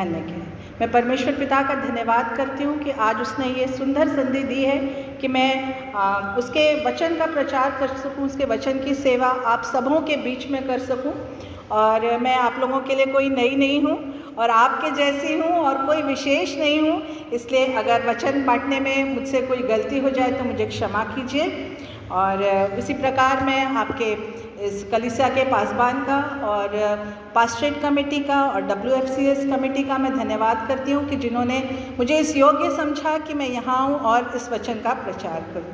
धन्य किया। मैं परमेश्वर पिता का धन्यवाद करती हूँ कि आज उसने ये सुंदर संधि दी है कि मैं उसके वचन का प्रचार कर सकूँ, उसके वचन की सेवा आप सबों के बीच में कर सकूँ। और मैं आप लोगों के लिए कोई नई नहीं हूँ और आपके जैसी हूँ और कोई विशेष नहीं हूँ, इसलिए अगर वचन बांटने में मुझसे कोई गलती हो जाए तो मुझे क्षमा कीजिए। और इसी प्रकार मैं आपके इस कलीसिया के पासबान का और पास्टरेट कमेटी का और WFCS कमेटी का मैं धन्यवाद करती हूँ कि जिन्होंने मुझे इस योग्य समझा कि मैं यहाँ हूँ और इस वचन का प्रचार करूँ।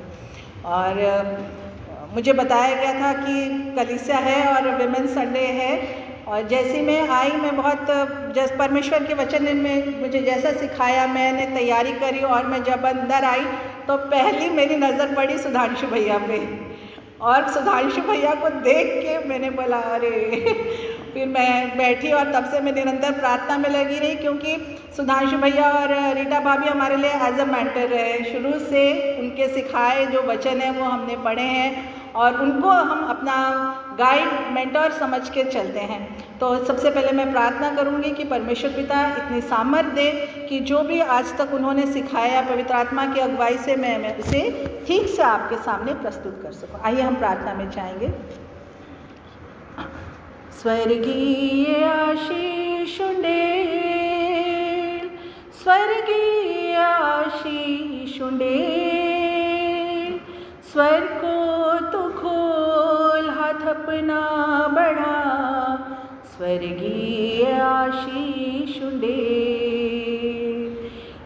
और मुझे बताया गया था कि कलीसिया है और विमेन संडे है, और जैसे मैं आई मैं बहुत जैसे परमेश्वर के वचन में मुझे जैसा सिखाया मैंने तैयारी करी, और मैं जब अंदर आई तो पहली मेरी नज़र पड़ी सुधांशु भैया पे, और सुधांशु भैया को देख के मैंने बोला अरे फिर मैं बैठी और तब से मैं निरंतर प्रार्थना में लगी रही, क्योंकि सुधांशु भैया और रीटा भाभी हमारे लिए एज अ मेंटर रहे। शुरू से उनके सिखाए जो वचन है वो हमने पढ़े हैं और उनको हम अपना गाइड मेंटर समझ के चलते हैं। तो सबसे पहले मैं प्रार्थना करूंगी कि परमेश्वर पिता इतनी सामर्थ्य दे कि जो भी आज तक उन्होंने सिखाया पवित्र आत्मा की अगुवाई से मैं उसे ठीक से आपके सामने प्रस्तुत कर सकूं। आइए हम प्रार्थना में जाएंगे। स्वर्गीय आशीष उंडेल, स्वर्गीय आशीष उंडेल, स्वर को तू खोल हाथ अपना बढ़ा, स्वर्गीय आशीष उंडेल।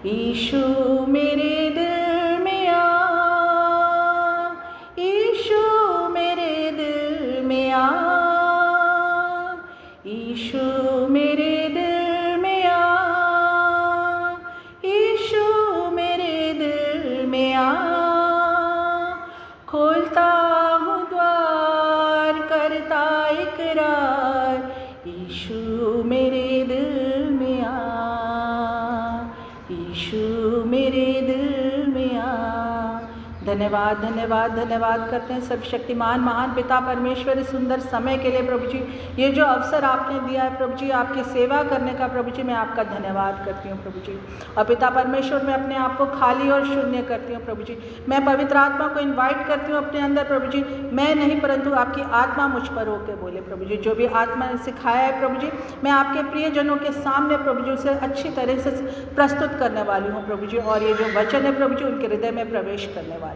यीशु मेरे दिल में आ, यीशु मेरे दिल में आ, यीशु मेरे दिल में आ, यीशु मेरे दिल में आ। खोलता हूँ द्वार करता इकरार, यीशु मेरे दिल में आ, यीशु मेरे दिल में आ। धन्यवाद धन्यवाद धन्यवाद करते हैं सर्वशक्तिमान महान पिता परमेश्वर इस सुंदर समय के लिए प्रभु जी, ये जो अवसर आपने दिया है प्रभु जी आपकी सेवा करने का, प्रभु जी मैं आपका धन्यवाद करती हूँ प्रभु जी। और पिता परमेश्वर मैं अपने आप को खाली और शून्य करती हूँ प्रभु जी। मैं पवित्र आत्मा को इन्वाइट करती हूँ अपने अंदर प्रभु जी, मैं नहीं परंतु आपकी आत्मा मुझ पर होकर बोले प्रभु जी। जो भी आत्मा ने सिखाया है प्रभु जी मैं आपके प्रियजनों के सामने प्रभु जी उसे अच्छी तरह से प्रस्तुत करने वाली हूँ प्रभु जी, और ये जो वचन है प्रभु जी उनके हृदय में प्रवेश करने वाला।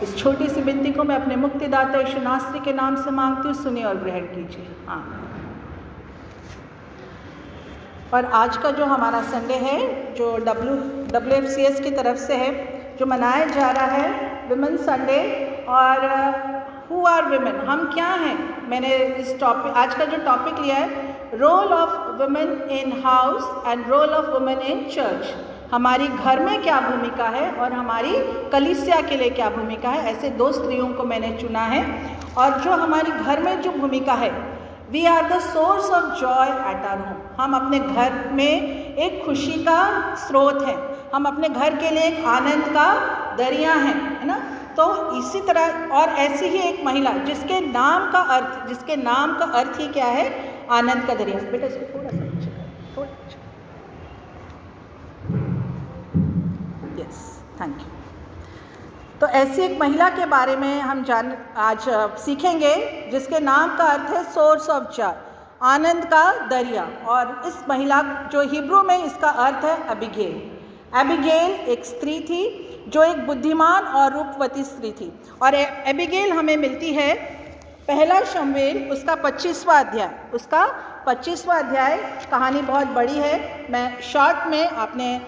इस छोटी सी विनती को मैं अपने मुक्तिदाता यीशु नासरी के नाम से मांगती हूँ, सुनिए और ग्रहण कीजिए। आमीन। और आज का जो हमारा संडे है जो WFCS की तरफ से है जो मनाया जा रहा है विमेन संडे, और हु आर विमेन, हम क्या हैं। मैंने इस टॉपिक आज का जो टॉपिक लिया है role of women in house and role of women in church, हमारी घर में क्या भूमिका है और हमारी कलीसिया के लिए क्या भूमिका है। ऐसे दो स्त्रियों को मैंने चुना है, और जो हमारी घर में जो भूमिका है we are the source of joy at our home, हम अपने घर में एक खुशी का स्रोत हैं, हम अपने घर के लिए एक आनंद का दरिया हैं, है ना। तो इसी तरह और ऐसी ही एक महिला जिसके नाम का अर्थ ही क्या है, आनंद का दरिया। बेटा इसको थोड़ा सा यस थैंक यू। तो ऐसी एक महिला के बारे में हम आज सीखेंगे जिसके नाम का अर्थ है सोर्स ऑफ जॉय, आनंद का दरिया। और इस महिला जो हिब्रू में इसका अर्थ है एबिगेल। एबिगेल एक स्त्री थी जो एक बुद्धिमान और रूपवती स्त्री थी, और एबिगेल हमें मिलती है पहला शमूएल उसका 25वां अध्याय। उसका 25वां अध्याय, कहानी बहुत बड़ी है, मैं शॉर्ट में आपने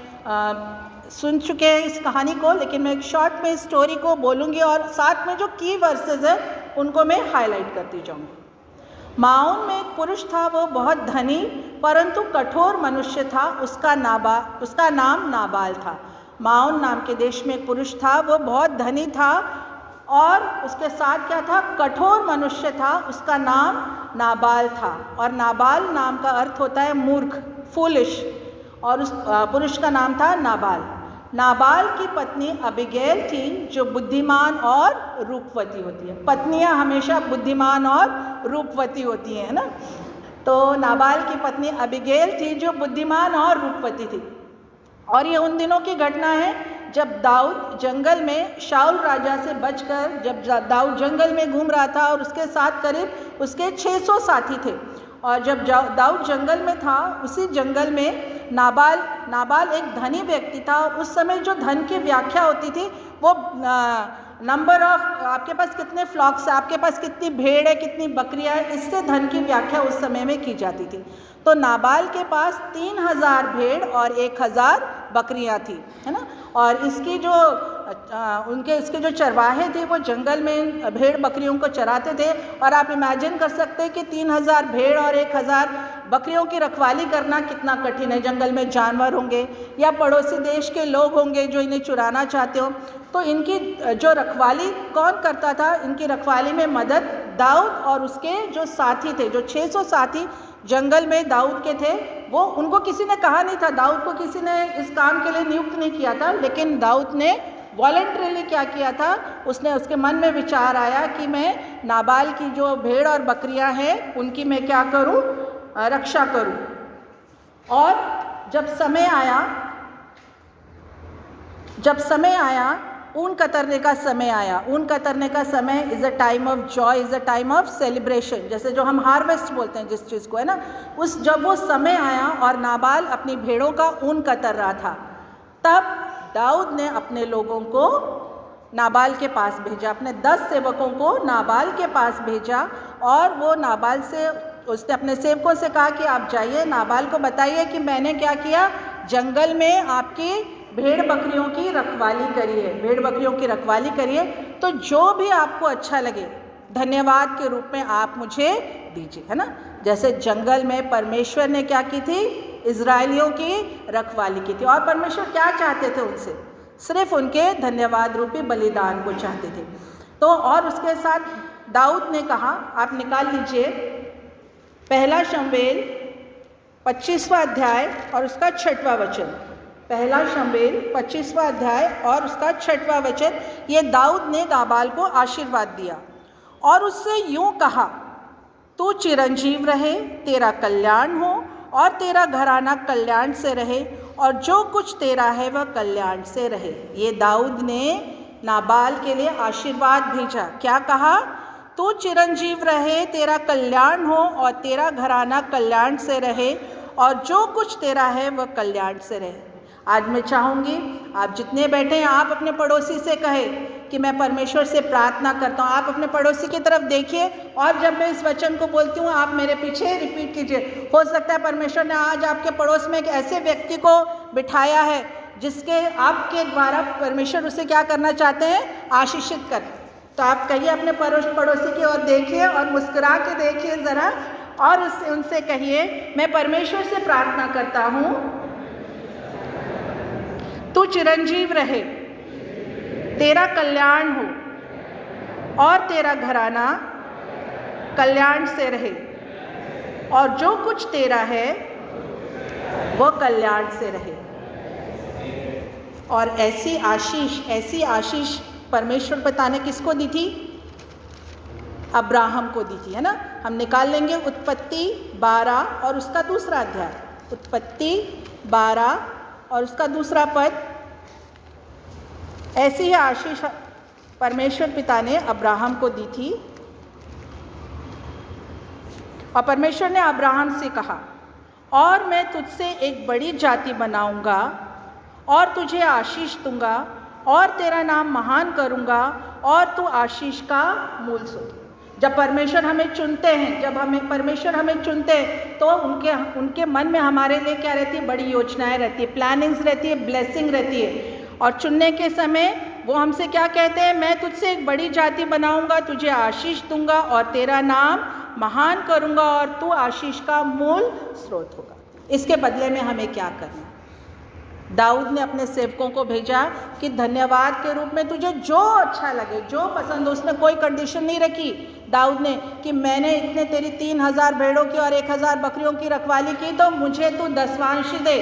सुन चुके हैं इस कहानी को, लेकिन मैं एक शॉर्ट में स्टोरी को बोलूँगी और साथ में जो की वर्सेस है उनको मैं हाईलाइट करती जाऊँगी। माओन में एक पुरुष था, वो बहुत धनी परंतु कठोर मनुष्य था, उसका नाम नाबाल था। माओन नाम के देश में एक पुरुष था, वो बहुत धनी था और उसके साथ क्या था, कठोर मनुष्य था, उसका नाम नाबाल था। और नाबाल नाम का अर्थ होता है मूर्ख, फूलिश, और उस पुरुष का नाम था नाबाल। नाबाल की पत्नी अबिगैल थी जो बुद्धिमान और रूपवती होती है। पत्नियां हमेशा बुद्धिमान और रूपवती होती हैं, है ना। तो नाबाल की पत्नी अबीगैल थी जो बुद्धिमान और रूपवती थी। और ये उन दिनों की घटना है जब दाऊद जंगल में शाऊल राजा से बचकर, जब दाऊद जंगल में घूम रहा था और उसके साथ करीब उसके 600 साथी थे। और जब दाऊद जंगल में था, उसी जंगल में नाबाल एक धनी व्यक्ति था। और उस समय जो धन की व्याख्या होती थी वो नंबर ऑफ, आपके पास कितने फ्लॉक्स है, आपके पास कितनी भेड़ है, कितनी बकरियां है, इससे धन की व्याख्या उस समय में की जाती थी। तो नाबाल के पास 3000 भेड़ और 1000 बकरियां थी, है ना। और इसकी जो इसके जो चरवाहे थे वो जंगल में भेड़ बकरियों को चराते थे। और आप इमेजिन कर सकते हैं कि 3000 भेड़ और 1000 बकरियों की रखवाली करना कितना कठिन है। जंगल में जानवर होंगे या पड़ोसी देश के लोग होंगे जो इन्हें चुराना चाहते हो। तो इनकी जो रखवाली कौन करता था, इनकी रखवाली में मदद दाऊद और उसके जो साथी थे, जो 600 साथी जंगल में दाऊद के थे, वो उनको किसी ने कहा नहीं था, दाऊद को किसी ने इस काम के लिए नियुक्त नहीं किया था। लेकिन दाऊद ने वॉलंटरीली क्या किया था, उसके मन में विचार आया कि मैं नाबाल की जो भेड़ और बकरियां हैं उनकी मैं क्या करूं, रक्षा करूं। और जब समय आया ऊन कतरने का समय आया। ऊन कतरने का समय is a time of Joy, is a time of celebration, जैसे जो हम हार्वेस्ट बोलते हैं जिस चीज़ को, है ना। जब वो समय आया और नाबाल अपनी भेड़ों का ऊन कतर रहा था, तब दाऊद ने अपने लोगों को नाबाल के पास भेजा, अपने 10 सेवकों को नाबाल के पास भेजा। और वो नाबाल से, उसने अपने सेवकों से कहा कि आप जाइए, नाबाल को बताइए कि मैंने क्या किया, जंगल में आपकी भेड़ बकरियों की रखवाली करिए, तो जो भी आपको अच्छा लगे धन्यवाद के रूप में आप मुझे दीजिए, है ना। जैसे जंगल में परमेश्वर ने क्या की थी, इजराइलियों की रखवाली की थी। और परमेश्वर क्या चाहते थे उनसे, सिर्फ उनके धन्यवाद रूपी बलिदान को चाहते थे। तो और उसके साथ दाऊद ने कहा, आप निकाल लीजिए 1 शमूएल 25वां अध्याय और उसका 6वां वचन। 1 शमूएल 25वां अध्याय और उसका 6वां वचन। ये दाऊद ने नाबाल को आशीर्वाद दिया और उससे यूं कहा, तू चिरंजीव रहे, तेरा कल्याण हो और तेरा घराना कल्याण से रहे, और जो कुछ तेरा है वह कल्याण से रहे। ये दाऊद ने नाबाल के लिए आशीर्वाद भेजा। क्या कहा, तू चिरंजीव रहे, तेरा कल्याण हो और तेरा घराना कल्याण से रहे, और जो कुछ तेरा है वह कल्याण से रहे। आज मैं चाहूँगी आप जितने बैठे हैं, आप अपने पड़ोसी से कहें कि मैं परमेश्वर से प्रार्थना करता हूँ। आप अपने पड़ोसी की तरफ देखिए और जब मैं इस वचन को बोलती हूँ आप मेरे पीछे रिपीट कीजिए। हो सकता है परमेश्वर ने आज आपके पड़ोस में एक ऐसे व्यक्ति को बिठाया है जिसके आपके द्वारा परमेश्वर उसे क्या करना चाहते हैं, आशीषित कर। तो आप कहिए अपने पड़ोसी की ओर देखिए और मुस्कुरा के देखिए ज़रा, और उनसे कहिए, मैं परमेश्वर से प्रार्थना करता हूँ तू चिरंजीव रहे, तेरा कल्याण हो और तेरा घराना कल्याण से रहे, और जो कुछ तेरा है वो कल्याण से रहे। और ऐसी आशीष परमेश्वर पिता ने किसको दी थी, अब्राहम को दी थी, है ना। हम निकाल लेंगे उत्पत्ति 12 और उसका दूसरा अध्याय, उत्पत्ति 12 और उसका दूसरा पद। ऐसी ही आशीष परमेश्वर पिता ने अब्राहम को दी थी। और परमेश्वर ने अब्राहम से कहा, और मैं तुझसे एक बड़ी जाति बनाऊंगा और तुझे आशीष दूंगा और तेरा नाम महान करूंगा और तू आशीष का मूल स्रोत। जब परमेश्वर हमें चुनते हैं, परमेश्वर हमें चुनते हैं तो उनके मन में हमारे लिए क्या रहती है, बड़ी योजनाएं रहती है, प्लानिंग्स रहती है, ब्लेसिंग रहती है। और चुनने के समय वो हमसे क्या कहते हैं, मैं तुझसे एक बड़ी जाति बनाऊंगा, तुझे आशीष दूंगा और तेरा नाम महान करूंगा और तू आशीष का मूल स्रोत होगा। इसके बदले में हमें क्या करना? दाऊद ने अपने सेवकों को भेजा कि धन्यवाद के रूप में तुझे जो अच्छा लगे, जो पसंद हो, उसमें कोई कंडीशन नहीं रखी दाऊद ने कि मैंने इतने तेरी 3000 भेड़ों की और 1000 बकरियों की रखवाली की तो मुझे तू 10वांश दे,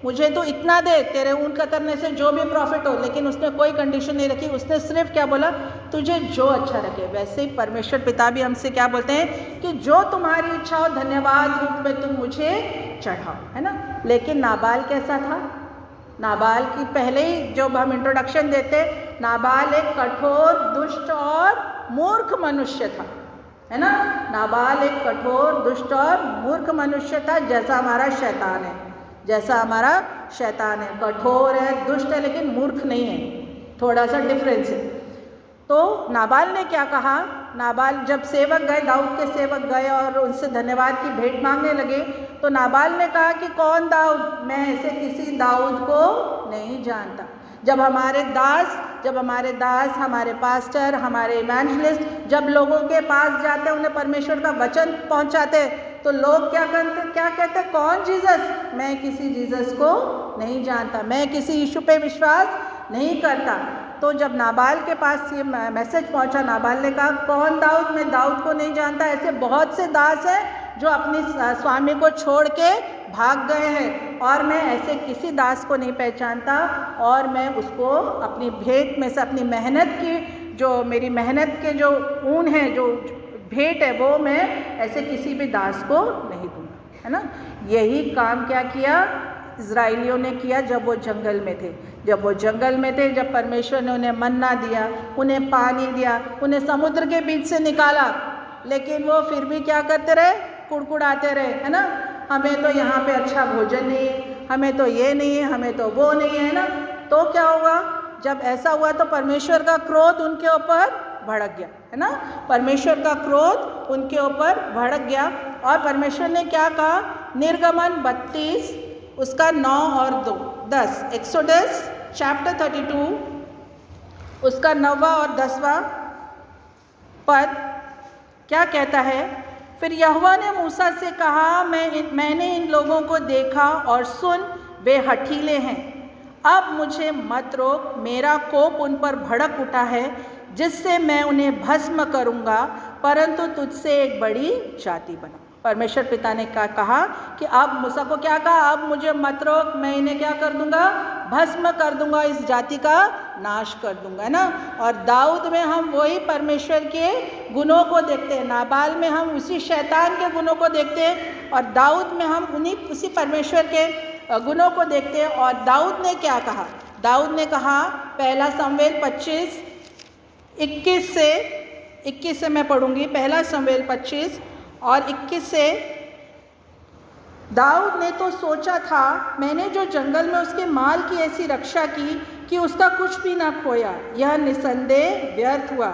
मुझे तो इतना दे, तेरे ऊन कतरने से जो भी प्रॉफिट हो। लेकिन उसने कोई कंडीशन नहीं रखी, उसने सिर्फ क्या बोला, तुझे जो अच्छा लगे। वैसे ही परमेश्वर पिता भी हमसे क्या बोलते हैं कि जो तुम्हारी इच्छा हो धन्यवाद रूप में तुम मुझे चढ़ाओ, है ना। लेकिन नाबाल कैसा था? नाबाल की पहले ही जब हम इंट्रोडक्शन देते, नाबाल एक कठोर, दुष्ट और मूर्ख मनुष्य था, है ना। नाबाल एक कठोर, दुष्ट और मूर्ख मनुष्य था, जैसा हमारा शैतान है, जैसा हमारा शैतान है। कठोर है, दुष्ट है, लेकिन मूर्ख नहीं है, थोड़ा सा डिफरेंस है। तो नाबाल ने क्या कहा, नाबाल जब सेवक गए, दाऊद के सेवक गए और उनसे धन्यवाद की भेंट मांगने लगे, तो नाबाल ने कहा कि कौन दाऊद, मैं ऐसे किसी दाऊद को नहीं जानता। जब हमारे दास, हमारे पास्टर, हमारे इवेंजलिस्ट जब लोगों के पास जाते, उन्हें परमेश्वर का वचन पहुंचाते, तो लोग क्या कहते, कौन जीसस? मैं किसी जीसस को नहीं जानता, मैं किसी यीशु पे विश्वास नहीं करता। तो जब नाबाल के पास ये मैसेज पहुंचा, नाबाल ने कहा कौन दाऊद, मैं दाऊद को नहीं जानता। ऐसे बहुत से दास हैं जो अपनी स्वामी को छोड़ के भाग गए हैं, और मैं ऐसे किसी दास को नहीं पहचानता, और मैं उसको अपनी भेंट में से, अपनी मेहनत की, जो मेरी मेहनत के जो ऊन है, जो भेंट है, वो मैं ऐसे किसी भी दास को नहीं दूंगा, है ना। यही काम क्या किया इज़राइलियों ने किया जब वो जंगल में थे। जब परमेश्वर ने उन्हें मन्ना दिया, उन्हें पानी दिया, उन्हें समुद्र के बीच से निकाला, लेकिन वो फिर भी क्या करते रहे, कुड़कुड़ाते रहे, है ना। हमें तो यहाँ पे अच्छा भोजन नहीं है, हमें तो ये नहीं है, हमें तो वो नहीं है ना। तो क्या हुआ, जब ऐसा हुआ तो परमेश्वर का क्रोध उनके ऊपर भड़क गया, है ना। परमेश्वर का क्रोध उनके ऊपर भड़क गया, और परमेश्वर ने क्या कहा, निर्गमन 32 उसका 9 और 10, एक्सोडस चैप्टर 32 उसका 9वां और 10वां पद क्या कहता है। फिर यहोवा ने मूसा से कहा, मैंने इन लोगों को देखा और सुन, वे हठीले हैं। अब मुझे मत रोक, मेरा कोप उन पर भड़क उठा है, जिससे मैं उन्हें भस्म करूँगा, परंतु तुझसे एक बड़ी जाति बना। परमेश्वर पिता ने क्या कहा कि अब मूसा को क्या कहा, अब मुझे मत रोक, मैं इन्हें क्या कर दूंगा, भस्म कर दूंगा, इस जाति का नाश कर दूंगा, है ना। और दाऊद में हम वही परमेश्वर के गुणों को देखते हैं, नाबाल में हम उसी शैतान के गुणों को देखते हैं, और दाऊद में हम उसी परमेश्वर के गुणों को देखते हैं। और दाऊद ने क्या कहा, दाऊद ने कहा, पहला शमूएल 25 21 से मैं पढ़ूंगी, पहला शमूएल 25 और 21 से। दाऊद ने तो सोचा था, मैंने जो जंगल में उसके माल की ऐसी रक्षा की कि उसका कुछ भी ना खोया, यह निसंदेह व्यर्थ हुआ,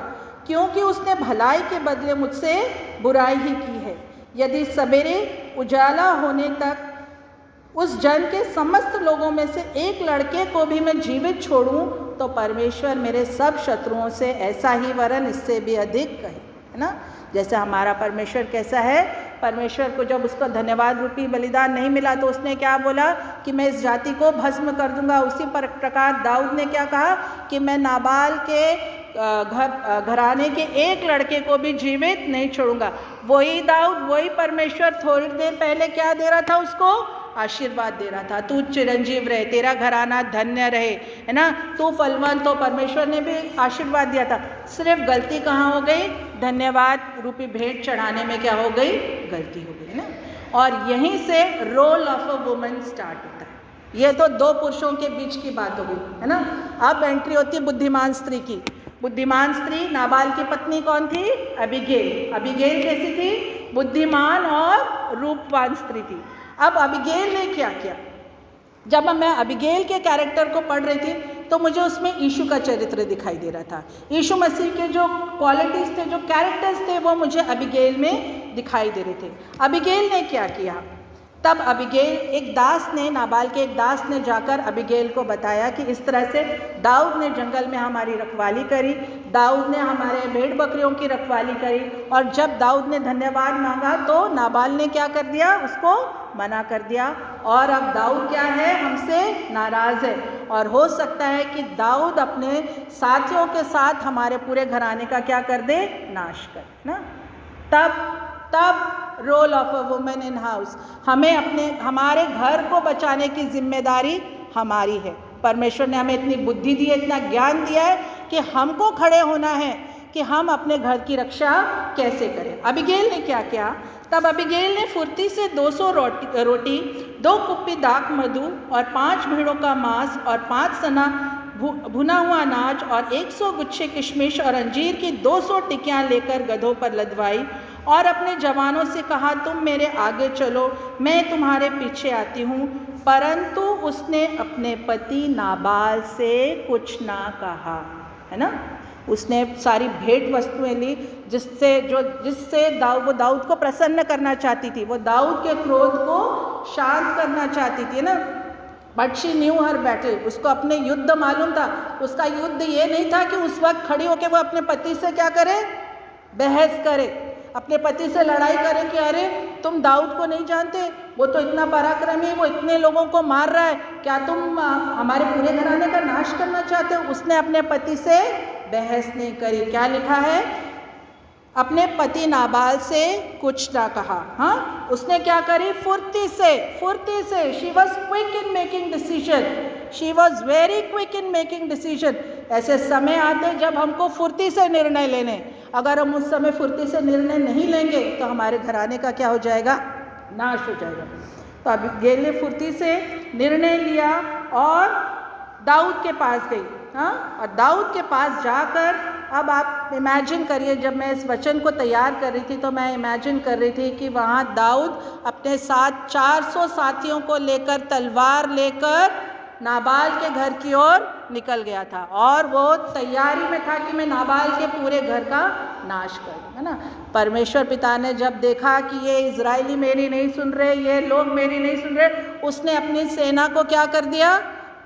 क्योंकि उसने भलाई के बदले मुझसे बुराई ही की है। यदि सवेरे उजाला होने तक उस जन के समस्त लोगों में से एक लड़के को भी मैं जीवित छोड़ूं, तो परमेश्वर मेरे सब शत्रुओं से ऐसा ही वरन इससे भी अधिक कहे, है ना। जैसे हमारा परमेश्वर कैसा है, परमेश्वर को जब उसका धन्यवाद रूपी बलिदान नहीं मिला, तो उसने क्या बोला कि मैं इस जाति को भस्म कर दूंगा। उसी प्रकार दाऊद ने क्या कहा कि मैं नाबाल के घराने के एक लड़के को भी जीवित नहीं छोड़ूंगा। वही दाऊद, वही परमेश्वर थोड़ी देर पहले क्या दे रहा था, उसको आशीर्वाद दे रहा था, तू चिरंजीव रहे, तेरा घराना धन्य रहे, है ना, तू फलवंत हो। परमेश्वर ने भी आशीर्वाद दिया था। सिर्फ गलती कहाँ हो गई, धन्यवाद रूपी भेंट चढ़ाने में क्या हो गई, गलती हो गई, है ना। और यहीं से role of a woman start होता है। ये तो दो पुरुषों के बीच की बात हो गई, है ना। अब एंट्री होती है बुद्धिमान स्त्री की। बुद्धिमान स्त्री, नाबाल की पत्नी कौन थी, अबीगैल। अबीगैल कैसी थी, बुद्धिमान और रूपवान स्त्री थी। अब अबीगैल ने क्या किया, जब मैं अबीगैल के कैरेक्टर को पढ़ रही थी, तो मुझे उसमें यीशु का चरित्र दिखाई दे रहा था। यीशु मसीह के जो क्वालिटीज़ थे, जो कैरेक्टर्स थे, वो मुझे अबीगैल में दिखाई दे रहे थे। अबीगैल ने क्या किया, तब अबीगैल, एक दास ने, नाबाल के एक दास ने जाकर अबीगैल को बताया कि इस तरह से दाऊद ने जंगल में हमारी रखवाली करी, दाऊद ने हमारे भेड़ बकरियों की रखवाली करी। और जब दाऊद ने धन्यवाद मांगा, तो नाबाल ने क्या कर दिया, उसको मना कर दिया। और अब दाऊद क्या है, हमसे नाराज़ है, और हो सकता है कि दाऊद अपने साथियों के साथ हमारे पूरे घराने का क्या कर दे, नाश कर, ना। तब role of a woman in house. हमें हमारे घर को बचाने की जिम्मेदारी हमारी है। परमेश्वर ने हमें इतनी बुद्धि दी है, इतना ज्ञान दिया है कि हमको खड़े होना है कि हम अपने घर की रक्षा कैसे करें। अबीगैल ने क्या किया? तब अबीगैल ने फुर्ती से 200 रोटी 2 कुप्पी दाख मधु और 5 भेड़ों का मांस और 5 सना भुना हुआ अनाज और 100 गुच्छे किशमिश और अंजीर की 200 टिकियाँ लेकर गधों पर लदवाई और अपने जवानों से कहा, तुम मेरे आगे चलो, मैं तुम्हारे पीछे आती हूँ। परंतु उसने अपने पति नाबाल से कुछ ना कहा, है ना। उसने सारी भेंट वस्तुएं ली जिससे दाऊद को प्रसन्न करना चाहती थी, वो दाऊद के क्रोध को शांत करना चाहती थी, है ना। But she knew her battle, उसको अपने युद्ध मालूम था। उसका युद्ध ये नहीं था कि उस वक्त खड़ी होकर वो अपने पति से क्या करे, बहस करे, अपने पति से लड़ाई करे कि अरे तुम दाऊद को नहीं जानते, वो तो इतना पराक्रमी, वो इतने लोगों को मार रहा है, क्या तुम हमारे पूरे घराने का नाश करना चाहते हो। उसने अपने पति से बहस नहीं करी। क्या लिखा है? अपने पति नाबाल से कुछ ना कहा। हाँ, उसने क्या करी? फुर्ती से she was quick in making decision, she was very quick in making decision. ऐसे समय आते जब हमको फुर्ती से निर्णय लेने, अगर हम उस समय फुर्ती से निर्णय नहीं लेंगे तो हमारे घराने का क्या हो जाएगा? नाश हो जाएगा। तो अबीगैल ने फुर्ती से निर्णय लिया और दाऊद के पास गई। हाँ, और दाऊद के पास जाकर, अब आप इमेजिन करिए, जब मैं इस वचन को तैयार कर रही थी तो मैं इमेजिन कर रही थी कि वहाँ दाऊद अपने साथ 400 साथियों को लेकर, तलवार लेकर नाबाल के घर की ओर निकल गया था और वो तैयारी में था कि मैं नाबाल के पूरे घर का नाश करूँ, है ना। परमेश्वर पिता ने जब देखा कि ये इजरायली मेरी नहीं सुन रहे, ये लोग मेरी नहीं सुन रहे, उसने अपनी सेना को क्या कर दिया?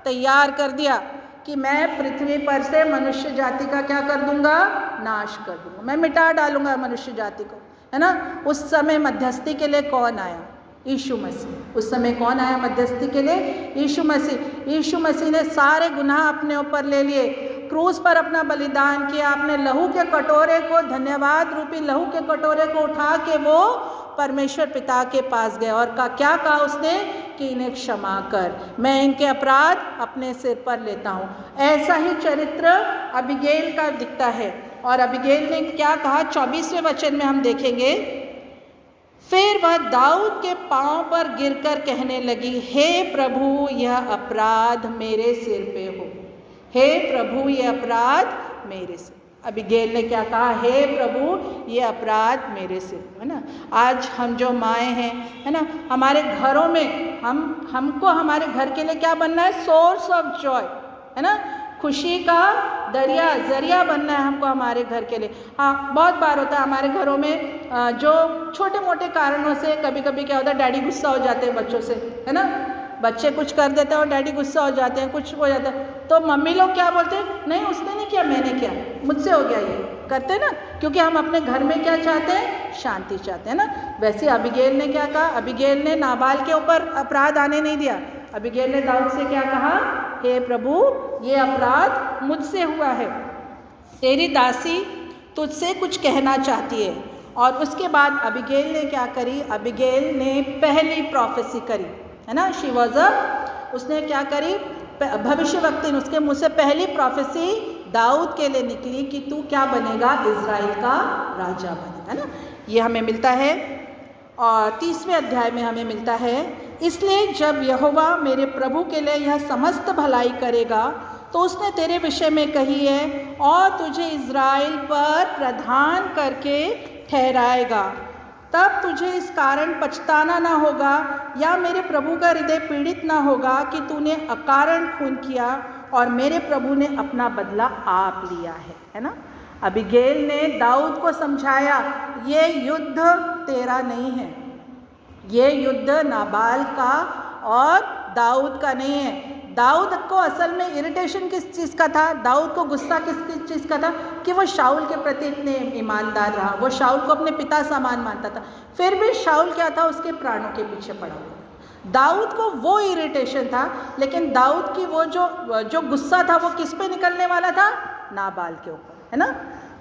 तैयार कर दिया कि मैं पृथ्वी पर से मनुष्य जाति का क्या कर दूंगा? नाश कर दूंगा, मैं मिटा डालूंगा मनुष्य जाति को, है ना। उस समय मध्यस्थी के लिए कौन आया? यीशु मसीह। उस समय कौन आया मध्यस्थी के लिए? यीशु मसीह। यीशु मसीह ने सारे गुनाह अपने ऊपर ले लिए, क्रूस पर अपना बलिदान किया, अपने लहू के कटोरे को, धन्यवाद रूपी लहू के कटोरे को उठा के वो परमेश्वर पिता के पास गए और क्या कहा उसने? कि इन्हें क्षमा कर, मैं इनके अपराध अपने सिर पर लेता हूँ। ऐसा ही चरित्र अबीगैल का दिखता है। और अबीगैल ने क्या कहा? 24वें वचन में हम देखेंगे, फिर वह दाऊद के पांव पर गिरकर कहने लगी, हे प्रभु यह अपराध मेरे सिर पे हो, हे प्रभु यह अपराध मेरे सिर। अबीगैल ने क्या कहा? हे प्रभु ये अपराध मेरे से, है ना। आज हम जो माएँ हैं, है ना, हमारे घरों में हमको हमारे घर के लिए क्या बनना है? सोर्स ऑफ जॉय, है ना, खुशी का जरिया बनना है हमको हमारे घर के लिए। हाँ, बहुत बार होता है हमारे घरों में जो छोटे मोटे कारणों से कभी कभी क्या होता है, डैडी गुस्सा हो जाते हैं बच्चों से, है ना। बच्चे कुछ कर देते हैं और डैडी गुस्सा हो जाते हैं, कुछ हो जाता है तो मम्मी लोग क्या बोलते हैं? नहीं उसने नहीं किया, मैंने किया, मुझसे हो गया, ये करते हैं ना, क्योंकि हम अपने घर में क्या चाहते हैं? शांति चाहते हैं ना। वैसे अबीगैल ने क्या कहा? अबीगैल ने नाबाल के ऊपर अपराध आने नहीं दिया। अबीगैल ने दाऊद से क्या कहा? हे प्रभु ये अपराध मुझसे हुआ है, तेरी दासी तुझसे कुछ कहना चाहती है। और उसके बाद अबीगैल ने क्या करी? अबीगैल ने पहली प्रोफेसी करी, है ना। शी वॉज उसने क्या करी? भविष्यवक्ता ने उसके मुँह से पहली प्रोफेसी दाऊद के लिए निकली कि तू क्या बनेगा? इज़राइल का राजा बनेगा, है ना। ये हमें मिलता है और 30वें अध्याय में हमें मिलता है, इसलिए जब यहोवा मेरे प्रभु के लिए यह समस्त भलाई करेगा तो उसने तेरे विषय में कही है और तुझे इज़राइल पर प्रधान करके ठहराएगा, तब तुझे इस कारण पछताना ना होगा या मेरे प्रभु का हृदय पीड़ित ना होगा कि तूने अकारण खून किया और मेरे प्रभु ने अपना बदला आप लिया है ना। अबीगैल ने दाऊद को समझाया ये युद्ध तेरा नहीं है, ये युद्ध नाबाल का और दाऊद का नहीं है। दाऊद को असल में इरिटेशन किस चीज़ का था? दाऊद को गुस्सा किस चीज़ का था? कि वो शाऊल के प्रति इतने ईमानदार रहा, वो शाऊल को अपने पिता समान मानता था, फिर भी शाऊल क्या था? उसके प्राणों के पीछे पड़ा हुआ। दाऊद को वो इरिटेशन था, लेकिन दाऊद की वो जो गुस्सा था वो किस पे निकलने वाला था? नाबाल के ऊपर, है ना।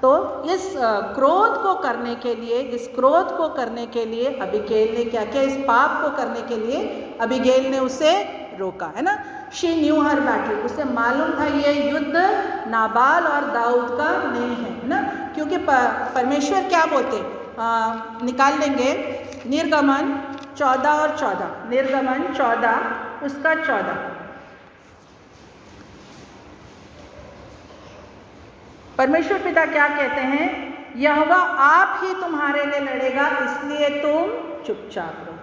तो इस क्रोध को करने के लिए, इस क्रोध को करने के लिए अबीगैल ने क्या किया, इस पाप को करने के लिए अबीगैल ने उसे रोका, है ना। शी न्यू हर बैटल, उसे मालूम था ये युद्ध नाबाल और दाऊद का नहीं है ना, क्योंकि परमेश्वर क्या बोलते, निकाल लेंगे निर्गमन 14 और 14, निर्गमन 14 उसका 14। परमेश्वर पिता क्या कहते हैं, यहोवा आप ही तुम्हारे लिए लड़ेगा इसलिए तुम चुपचाप रहो।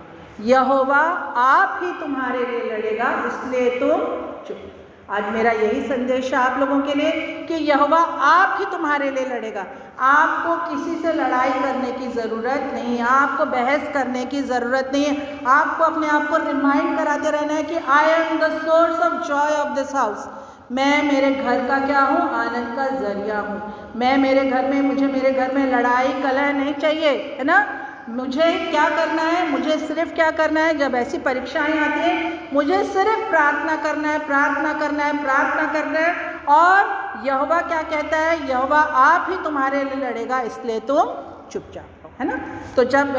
यहोवा आप ही तुम्हारे लिए लड़ेगा इसलिए तुम चुप। आज मेरा यही संदेश है आप लोगों के लिए कि यहोवा आप ही तुम्हारे लिए लड़ेगा। आपको किसी से लड़ाई करने की ज़रूरत नहीं है, आपको बहस करने की ज़रूरत नहीं है। आपको अपने आप को रिमाइंड कराते रहना है कि I am the source of Joy of this house. मैं मेरे घर का क्या हूँ, आनंद का जरिया हूँ। मैं मेरे घर में, मुझे मेरे घर में लड़ाई कलह नहीं चाहिए, है ना। मुझे क्या करना है, मुझे सिर्फ क्या करना है, जब ऐसी परीक्षाएं आती हैं मुझे सिर्फ प्रार्थना करना है, प्रार्थना करना है, प्रार्थना करना है। और यहोवा क्या कहता है, यहोवा आप ही तुम्हारे लिए लड़ेगा इसलिए तुम चुपचाप रहो, है ना। तो जब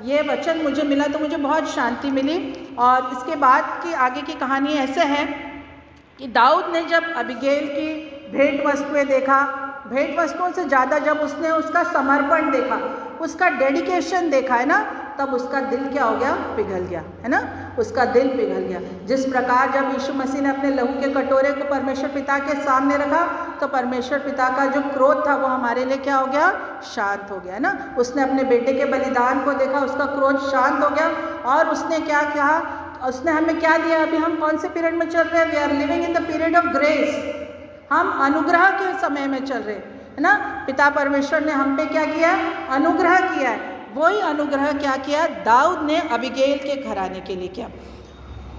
ये वचन मुझे मिला तो मुझे बहुत शांति मिली। और इसके बाद की आगे की कहानी ऐसे है कि दाऊद ने जब अबीगैल की भेंट वस्तुएं देखा, भेंट वस्तुओं से ज़्यादा जब उसने उसका समर्पण देखा, उसका डेडिकेशन देखा, है ना, तब उसका दिल क्या हो गया, पिघल गया, है ना, उसका दिल पिघल गया। जिस प्रकार जब यीशु मसीह ने अपने लहू के कटोरे को परमेश्वर पिता के सामने रखा तो परमेश्वर पिता का जो क्रोध था वो हमारे लिए क्या हो गया, शांत हो गया, है ना। उसने अपने बेटे के बलिदान को देखा, उसका क्रोध शांत हो गया। और उसने क्या कहा, उसने हमें क्या दिया। अभी हम कौन से पीरियड में चल रहे हैं, we are living in the period of grace. हम अनुग्रह के समय में चल रहे हैं, है ना। पिता परमेश्वर ने हम पे क्या किया, अनुग्रह किया है। वही अनुग्रह क्या किया, दाऊद ने अबीगैल के घराने के लिए किया।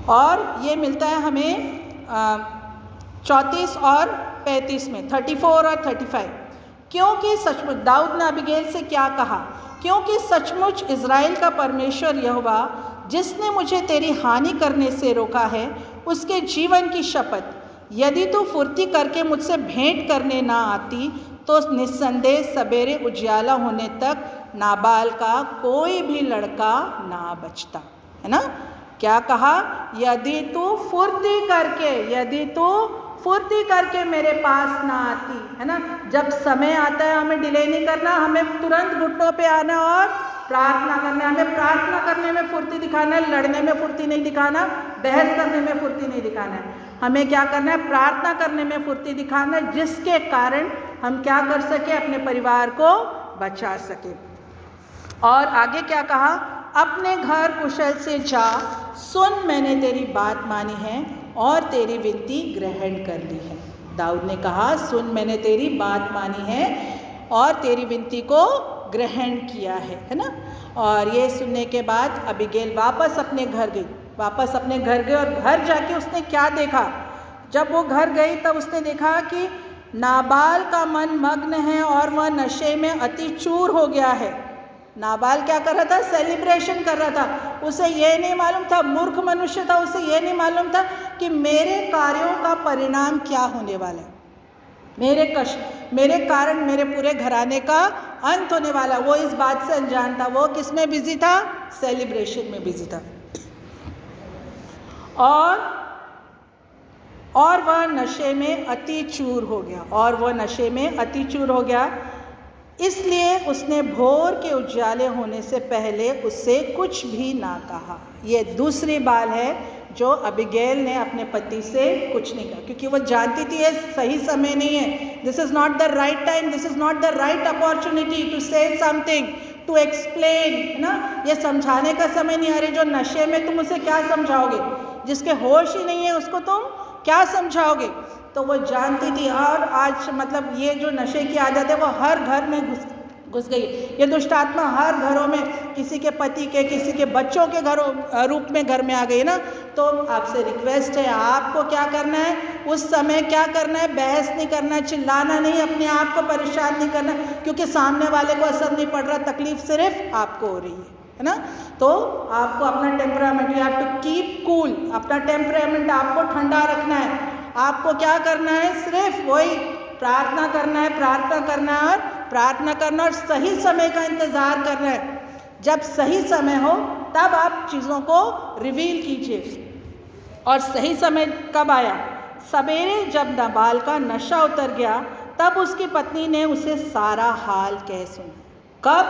और ये मिलता है हमें 34 और 35 में, 34 और 35। क्योंकि सचमुच, दाऊद ने अबीगैल से क्या कहा, क्योंकि सचमुच इज़राइल का परमेश्वर यहोवा जिसने मुझे तेरी हानि करने से रोका है, उसके जीवन की शपथ, यदि तू फुर्ती करके मुझसे भेंट करने ना आती तो निस्संदेह सवेरे उजियाला होने तक नाबाल का कोई भी लड़का ना बचता, है ना। क्या कहा, यदि तू फुर्ती करके, यदि तू फुर्ती करके मेरे पास ना आती, है ना। जब समय आता है हमें डिले नहीं करना, हमें तुरंत घुटनों पे आना और प्रार्थना करना है। हमें प्रार्थना करने में फुर्ती दिखाना है, लड़ने में फुर्ती नहीं दिखाना, बहस करने में फुर्ती नहीं दिखाना है। हमें क्या करना है, प्रार्थना करने में फुर्ती दिखाना है, जिसके कारण हम क्या कर सके, अपने परिवार को बचा सके। और आगे क्या कहा, अपने घर कुशल से जा, सुन मैंने तेरी बात मानी है और तेरी विनती ग्रहण कर ली है। दाऊद ने कहा, सुन मैंने तेरी बात मानी है और तेरी विनती को ग्रहण किया है ना। और ये सुनने के बाद अबीगैल वापस अपने घर गई, वापस अपने घर गई। और घर जाके उसने क्या देखा, जब वो घर गई तब उसने देखा कि नाबाल का मन मग्न है और वह नशे में अति चूर हो गया है। नाबाल क्या कर रहा था, सेलिब्रेशन कर रहा था। उसे ये नहीं मालूम था, मूर्ख मनुष्य था, उसे ये नहीं मालूम था कि मेरे कार्यों का परिणाम क्या होने वाला है, मेरे कष्ट, मेरे कारण मेरे पूरे घराने का अंत होने वाला। वो इस बात से अनजान था। वो किस में बिजी था, सेलिब्रेशन में बिजी था। और वह नशे में अति चूर हो गया, और वह नशे में अति चूर हो गया। इसलिए उसने भोर के उजाले होने से पहले उससे कुछ भी ना कहा। ये दूसरी बात है जो अबीगैल ने अपने पति से कुछ नहीं कहा, क्योंकि वो जानती थी ये सही समय नहीं है, this is not the right time, this is not the right opportunity to say something, to explain, है ना। ये समझाने का समय नहीं। अरे जो नशे में तुम उसे क्या समझाओगे, जिसके होश ही नहीं है उसको तुम क्या समझाओगे। तो वो जानती थी। और आज मतलब ये जो नशे की आदत है वो हर घर में घुस गई। ये दुष्ट आत्मा हर घरों में, किसी के पति के, किसी के बच्चों के घरों रूप में घर में आ गई ना। तो आपसे रिक्वेस्ट है, आपको क्या करना है, उस समय क्या करना है, बहस नहीं करना, चिल्लाना नहीं, अपने आप को परेशान नहीं करना, क्योंकि सामने वाले को असर नहीं पड़ रहा, तकलीफ सिर्फ आपको हो रही है ना। तो आपको अपना temperament, you have to keep cool, अपना टेम्परामेंट आपको ठंडा रखना है। आपको क्या करना है, सिर्फ वही प्रार्थना करना है, प्रार्थना करना है और प्रार्थना करना, और सही समय का इंतज़ार करना है। जब सही समय हो तब आप चीज़ों को रिवील कीजिए। और सही समय कब आया? सवेरे जब नाबाल का नशा उतर गया तब उसकी पत्नी ने उसे सारा हाल कह सुना। कब?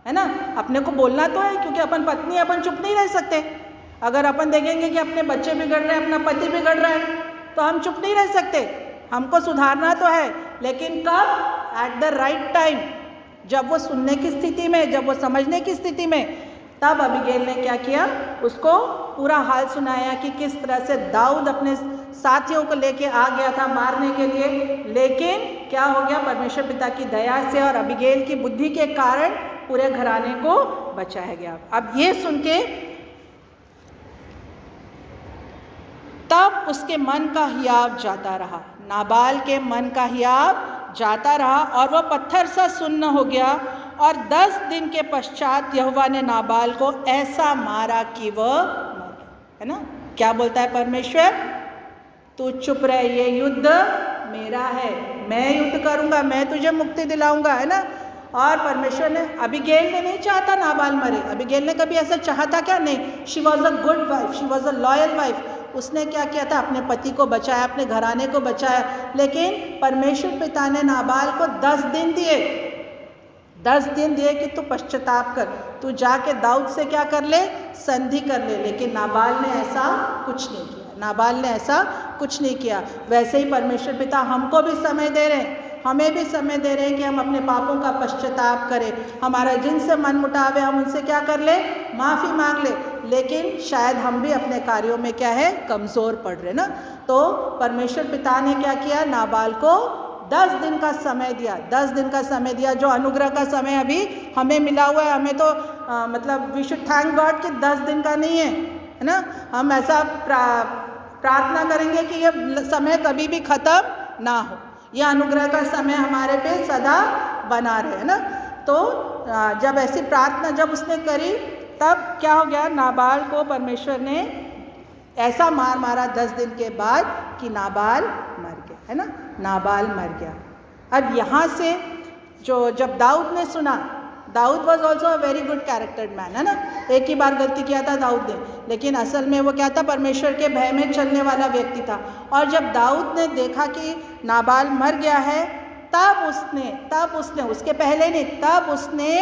है ना, अपने को बोलना तो है, क्योंकि अपन पत्नी, अपन चुप नहीं रह सकते। अगर अपन देखेंगे कि अपने बच्चे बिगड़ रहे हैं, अपना पति बिगड़ रहा है, तो हम चुप नहीं रह सकते, हमको सुधारना तो है। लेकिन कब? एट द राइट टाइम, जब वो सुनने की स्थिति में, जब वो समझने की स्थिति में। तब अबीगैल ने क्या किया? उसको पूरा हाल सुनाया कि किस तरह से दाऊद अपने साथियों को लेके आ गया था मारने के लिए, लेकिन क्या हो गया? परमेश्वर पिता की दया से और अबीगैल की बुद्धि के कारण पूरे घराने को बचाया गया। अब ये सुन के तब उसके मन का हियाव जाता रहा, नाबाल के मन का हियाव जाता रहा और वह पत्थर सा सुन्न हो गया। और 10 दिन के पश्चात यहोवा ने नाबाल को ऐसा मारा कि वह मर गया। है ना, क्या बोलता है परमेश्वर? तू चुप रह, ये युद्ध मेरा है, मैं युद्ध करूंगा, मैं तुझे मुक्ति दिलाऊंगा। है ना। और परमेश्वर ने, अबीगैल ने नहीं चाहता नाबाल मरे। अबीगैल ने कभी ऐसा चाहा था क्या? नहीं। She was a good wife, she was a loyal wife. उसने क्या किया था? अपने पति को बचाया, अपने घराने को बचाया। लेकिन परमेश्वर पिता ने नाबाल को 10 दिन दिए, 10 दिन दिए कि तू पश्चाताप कर, तू जाके दाऊद से क्या कर ले? संधि कर ले। लेकिन नाबाल ने ऐसा कुछ नहीं किया, नाबाल ने ऐसा कुछ नहीं किया। वैसे ही परमेश्वर पिता हमको भी समय दे रहे हैं, हमें भी समय दे रहे हैं कि हम अपने पापों का पश्चाताप करें। हमारा जिनसे मन मुटाव है हम उनसे क्या कर ले? माफ़ी मांग ले। लेकिन शायद हम भी अपने कार्यों में क्या है? कमज़ोर पड़ रहे ना। तो परमेश्वर पिता ने क्या किया? नाबाल को 10 दिन का समय दिया, 10 दिन का समय दिया, जो अनुग्रह का समय अभी हमें मिला हुआ है। हमें तो मतलब वी शुड थैंक गॉड कि 10 दिन का नहीं है ना। हम ऐसा प्रार्थना करेंगे कि ये समय कभी भी ख़त्म ना हो, यह अनुग्रह का समय हमारे पे सदा बना रहे। है ना। तो जब ऐसी प्रार्थना जब उसने करी तब क्या हो गया? नाबाल को परमेश्वर ने ऐसा मारा 10 दिन के बाद कि नाबाल मर गया। है ना, नाबाल मर गया। अब यहाँ से जब दाऊद ने सुना, Dawood was also a very good charactered man. है ना, एक ही बार गलती किया था दाऊद ने, लेकिन असल में वो क्या था? परमेश्वर के भय में चलने वाला व्यक्ति था। और जब दाऊद ने देखा कि नाबाल मर गया है, तब उसने उसके पहले नहीं, तब उसने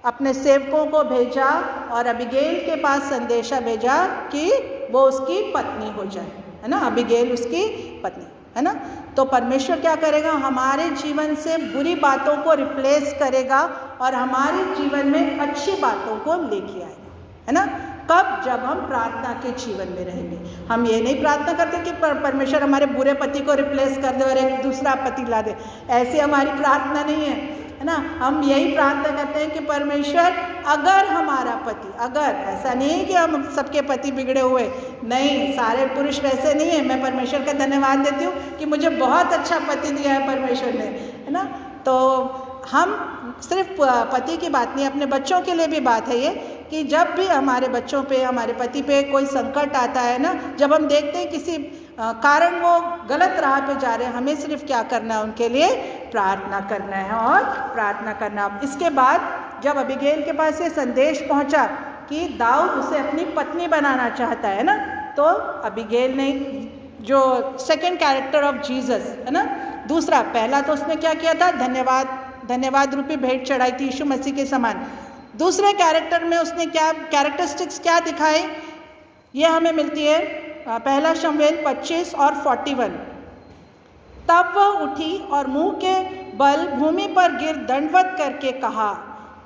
अपने सेवकों को भेजा और अबीगैल के पास संदेशा भेजा कि वो उसकी पत्नी हो जाए। है ना, अबीगैल उसकी पत्नी। है ना। तो परमेश्वर क्या करेगा? हमारे जीवन से बुरी बातों को रिप्लेस करेगा और हमारे जीवन में अच्छी बातों को लेके आएगा। है ना। कब? जब हम प्रार्थना के जीवन में रहेंगे। हम ये नहीं प्रार्थना करते कि परमेश्वर हमारे बुरे पति को रिप्लेस कर दे और एक दूसरा पति ला दे, ऐसी हमारी प्रार्थना नहीं है। है ना, हम यही प्रार्थना करते हैं कि परमेश्वर अगर हमारा पति, अगर ऐसा नहीं है कि हम सबके पति बिगड़े हुए, नहीं, सारे पुरुष वैसे नहीं है। मैं परमेश्वर का धन्यवाद देती हूँ कि मुझे बहुत अच्छा पति दिया है परमेश्वर ने। है ना। तो हम सिर्फ पति की बात नहीं, अपने बच्चों के लिए भी बात है ये कि जब भी हमारे बच्चों पे, हमारे पति पे कोई संकट आता है ना, जब हम देखते हैं किसी कारण वो गलत राह पे जा रहे हैं, हमें सिर्फ क्या करना है? उनके लिए प्रार्थना करना है और प्रार्थना करना। इसके बाद जब अबीगैल के पास ये संदेश पहुंचा कि दाऊद उसे अपनी पत्नी बनाना चाहता है ना, तो अबीगैल ने जो सेकंड कैरेक्टर ऑफ जीसस, है ना, दूसरा, पहला तो उसने क्या किया था? धन्यवाद रूपी भेंट चढ़ाई थी यीशु मसीह के समान। दूसरे कैरेक्टर में उसने क्या कैरेक्टरिस्टिक्स क्या दिखाए? ये हमें मिलती है पहला शमूएल 25 और 41। तब वह उठी और मुंह के बल भूमि पर गिर दंडवत करके कहा,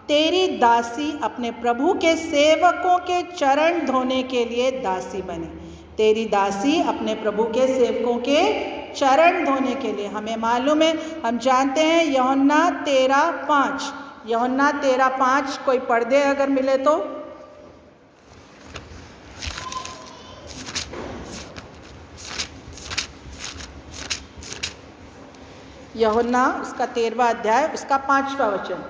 तेरी दासी अपने प्रभु के सेवकों के चरण धोने के लिए दासी बनी। तेरी दासी अपने प्रभु के सेवकों के चरण धोने के लिए। हमें मालूम है, हम जानते हैं यूहन्ना 13:5, यूहन्ना 13:5 कोई पढ़ दे अगर मिले तो। यूहन्ना उसका 13वां अध्याय उसका 5वां वचन।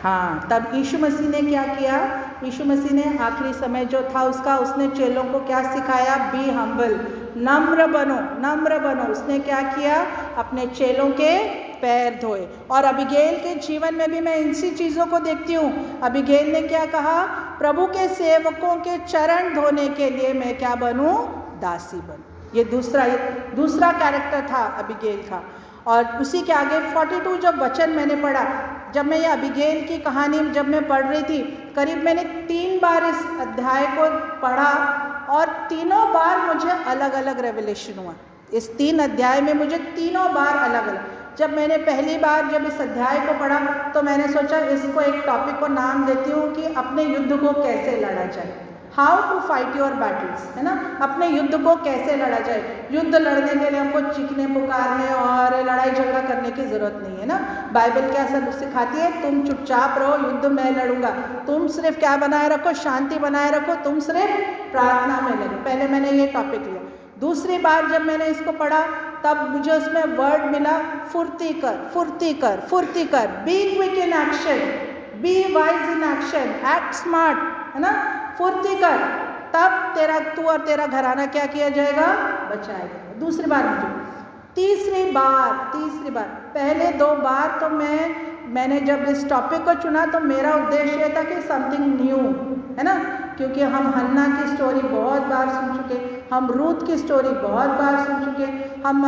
हाँ, तब यीशु मसीह ने क्या किया? यीशु मसीह ने आखिरी समय जो था उसका, उसने चेलों को क्या सिखाया? बी हम्बल, नम्र बनो, नम्र बनो। उसने क्या किया? अपने चेलों के पैर धोए। और अबीगैल के जीवन में भी मैं इसी चीज़ों को देखती हूँ। अबीगैल ने क्या कहा? प्रभु के सेवकों के चरण धोने के लिए मैं क्या बनूँ? दासी बनूँ। ये दूसरा कैरेक्टर था अबीगैल का। और उसी के आगे 42 जब वचन मैंने पढ़ा, जब मैं ये अबीगैल की कहानी जब मैं पढ़ रही थी, करीब मैंने 3 बार इस अध्याय को पढ़ा और तीनों बार मुझे अलग अलग रेवलेशन हुआ। इस 3 अध्याय में मुझे तीनों बार अलग अलग। जब मैंने पहली बार जब इस अध्याय को पढ़ा तो मैंने सोचा इसको एक टॉपिक को नाम देती हूँ कि अपने युद्ध को कैसे लड़ा जाए, how to fight your battles, है ना। अपने युद्ध को कैसे लड़ा जाए। युद्ध लड़ने के लिए हमको चीखने पुकारने और लड़ाई झगड़ा करने की ज़रूरत नहीं है ना। बाइबल क्या सब सिखाती है? तुम चुपचाप रहो, युद्ध मैं लड़ूंगा। तुम सिर्फ क्या बनाए रखो? शांति बनाए रखो। तुम सिर्फ प्रार्थना में लगो। पहले मैंने ये टॉपिक लिया। दूसरी बार जब मैंने इसको पढ़ा तब मुझे उसमें वर्ड मिला फुर्ती कर, फुर्ती कर, फुर्ती कर। Be quick in action, be wise in action, act smart, है ना। फुर्ती कर, तब तू और तेरा घराना क्या किया जाएगा? बचाया जाएगा। दूसरी बार मुझे, तीसरी बार, पहले 2 बार तो मैंने जब इस टॉपिक को चुना तो मेरा उद्देश्य था कि समथिंग न्यू, है ना। क्योंकि हम हन्ना की स्टोरी बहुत बार सुन चुके, हम रूथ की स्टोरी बहुत बार सुन चुके, हम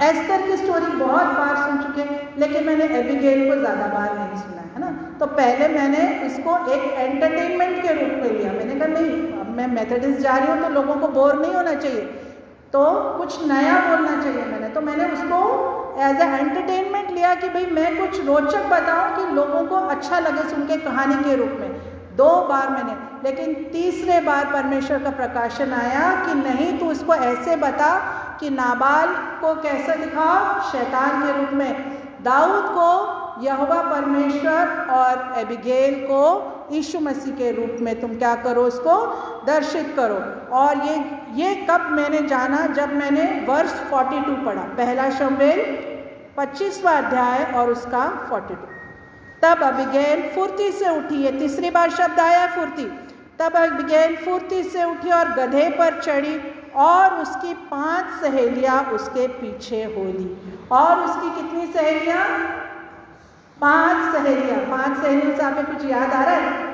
एस्तर की स्टोरी बहुत बार सुन चुके, लेकिन मैंने एबीगेल को ज़्यादा बार नहीं सुना, है ना। तो पहले मैंने इसको एक एंटरटेनमेंट के रूप में लिया। मैंने कहा नहीं, अब मैं मेथोडिस्ट जा रही हूँ तो लोगों को बोर नहीं होना चाहिए, तो कुछ नया बोलना चाहिए। तो मैंने उसको एज ए एंटरटेनमेंट लिया कि भाई मैं कुछ रोचक बताऊं कि लोगों को अच्छा लगे सुन के, कहानी के रूप में। 2 बार मैंने, लेकिन तीसरे बार परमेश्वर का प्रकाशन आया कि नहीं, तू इसको ऐसे बता कि नाबाल को कैसे दिखा? शैतान के रूप में, दाऊद को यहोवा परमेश्वर और एबीगैल को यीशु मसीह के रूप में तुम क्या करो? उसको दर्शित करो। और ये कब मैंने जाना? जब मैंने वर्ष 42 पढ़ा, पहला शमूएल 25वां अध्याय और उसका 42। तब अबीगैल फुर्ती से उठी, ये तीसरी बार शब्द आया फुर्ती। तब अबीगैल फुर्ती से उठी और गधे पर चढ़ी और उसकी 5 सहेलियां उसके पीछे हो ली। और उसकी कितनी सहेलियां? 5 सहेलियां। 5 सहेलियों से आपको कुछ याद आ रहा है?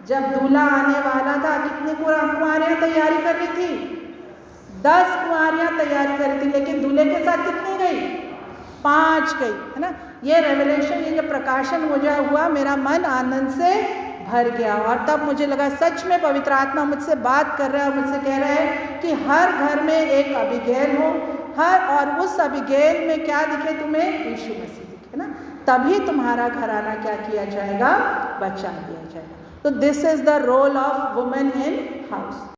जब दूल्हा आने वाला था, कितनी कुंवारियां तैयारी कर रही थी? 10 कुंवारियां तैयारी कर रही थी, लेकिन दूल्हे के साथ कितनी गई? 5 गई, है ना। ये रेवलेशन, ये जो प्रकाशन मुझे हुआ, मेरा मन आनंद से भर गया। और तब मुझे लगा सच में पवित्र आत्मा मुझसे बात कर रहा है और मुझसे कह रहा है कि हर घर में एक अबीगैल हो, और उस अबीगैल में क्या दिखे तुम्हें? यीशु मसीह दिखे, है ना। तभी तुम्हारा घराना क्या किया जाएगा? बचा दिया जाएगा। तो this is the role of women in house.